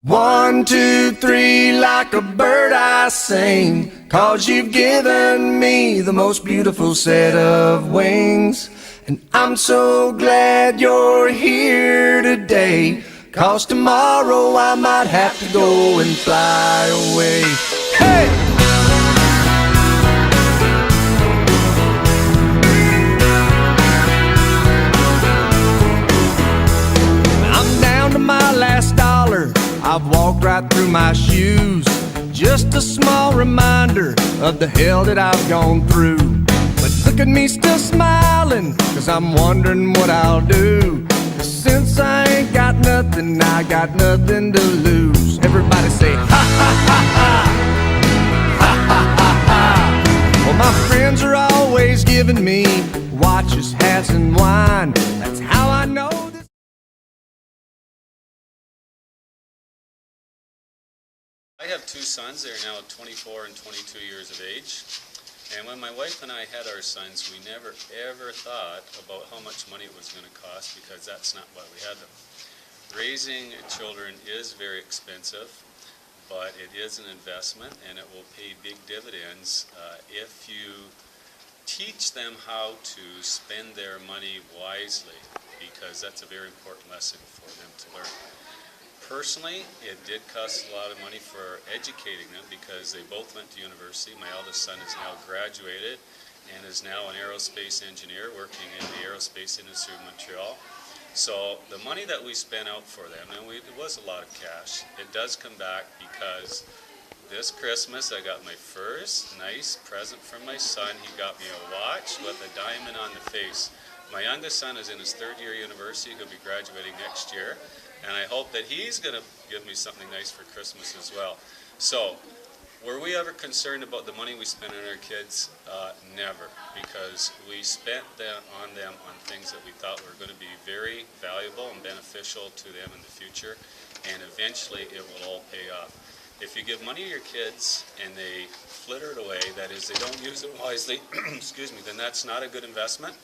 1, 2, 3, like a bird I sing, 'cause you've given me the most beautiful set of wings. And I'm so glad you're here today, 'cause tomorrow I might have to go and fly away. Hey! I'm down to my last dollar, I've walked right through my shoes. Just a small reminder of the hell that I've gone through. But look at me still smiling, 'cause I'm wondering what I'll do. 'Cause since I ain't got nothing, I got nothing to lose. Everybody say ha ha ha ha, ha ha ha ha. Well, my friends are always giving me watches, hats, and wine. That's how I know this. I have two sons. They're now 24 and 22 years of age. And when my wife and I had our sons, we never ever thought about how much money it was going to cost, because that's not why we had them. Raising children is very expensive, but it is an investment, and it will pay big dividends if you teach them how to spend their money wisely, because that's a very important lesson for them to learn. Personally, it did cost a lot of money for educating them, because they both went to university. My eldest son is now graduated and is now an aerospace engineer working in the aerospace industry of Montreal. So the money that we spent out for them, and it was a lot of cash, it does come back, because this Christmas I got my first nice present from my son. He got me a watch with a diamond on the face. My youngest son is in his third year university. He'll be graduating next year. And I hope that he's going to give me something nice for Christmas as well. So, were we ever concerned about the money we spent on our kids? Never, because we spent on them on things that we thought were going to be very valuable and beneficial to them in the future, and eventually it will all pay off. If you give money to your kids and they flitter it away, that is, they don't use it wisely, excuse me, then that's not a good investment.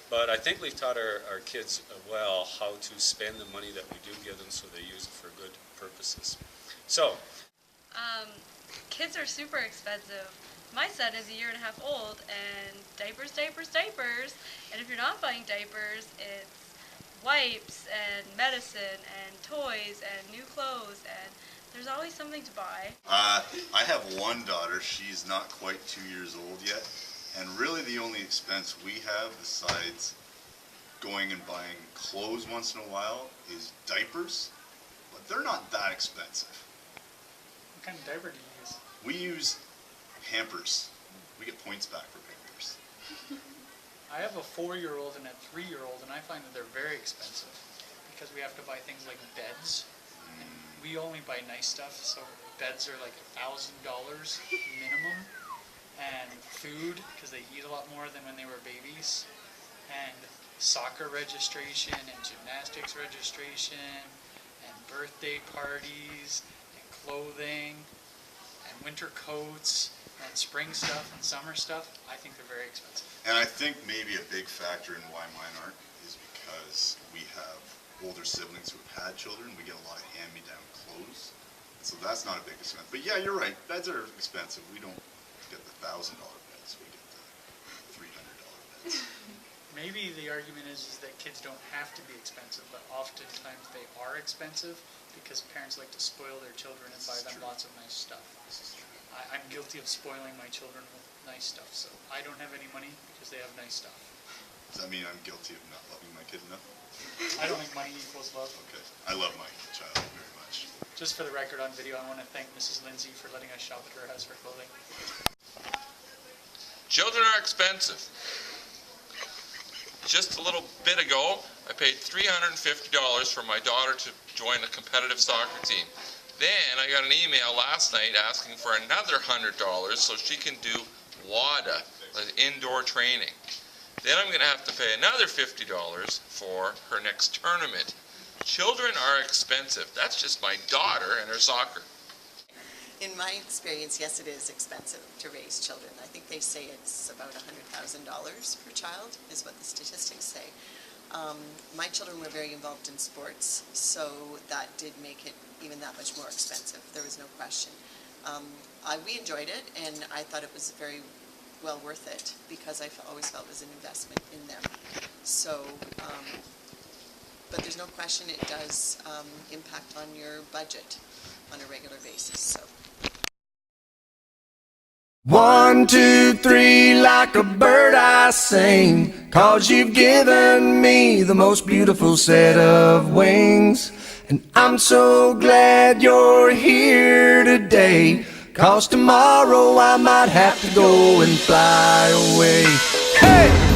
But I think we've taught our kids well how to spend the money that we do give them, so they use it for good purposes. So, kids are super expensive. My son is 1.5 years old, and diapers, diapers, diapers. And if you're not buying diapers, it's wipes and medicine and toys and new clothes, and there's always something to buy. I have one daughter. She's not quite 2 years old yet. And really the only expense we have, besides going and buying clothes once in a while, is diapers. But they're not that expensive. What kind of diaper do you use? We use Pampers. We get points back for Pampers. I have a 4-year-old and a 3-year-old, and I find that they're very expensive, because we have to buy things like beds. And we only buy nice stuff, so beds are like $1,000 minimum. And food, because they eat a lot more than when they were babies, and soccer registration and gymnastics registration and birthday parties and clothing and winter coats and spring stuff and summer stuff. I think they're very expensive. And I think maybe a big factor in why mine aren't is because we have older siblings who have had children. We get a lot of hand-me-down clothes, so that's not a big expense. But yeah, you're right, beds are expensive. We don't get the $1,000 beds, we get the $300 beds. Maybe the argument is that kids don't have to be expensive, but oftentimes they are expensive because parents like to spoil their children and buy them lots of nice stuff. I'm guilty of spoiling my children with nice stuff, so I don't have any money because they have nice stuff. Does that mean I'm guilty of not loving my kid enough? I don't think money equals love. Okay, I love my child very much. Just for the record on video, I want to thank Mrs. Lindsay for letting us shop at her house for clothing. Children are expensive. Just a little bit ago, I paid $350 for my daughter to join a competitive soccer team. Then I got an email last night asking for another $100 so she can do WADA, indoor training. Then I'm going to have to pay another $50 for her next tournament. Children are expensive. That's just my daughter and her soccer. In my experience, yes, it is expensive to raise children. I think they say it's about $100,000 per child is what the statistics say. My children were very involved in sports, so that did make it even that much more expensive. There was no question. We enjoyed it, and I thought it was very well worth it because I always felt it was an investment in them. So, but there's no question it does impact on your budget on a regular basis. So. 1, 2, 3, like a bird I sing, 'cause you've given me the most beautiful set of wings. And I'm so glad you're here today, 'cause tomorrow I might have to go and fly away. Hey!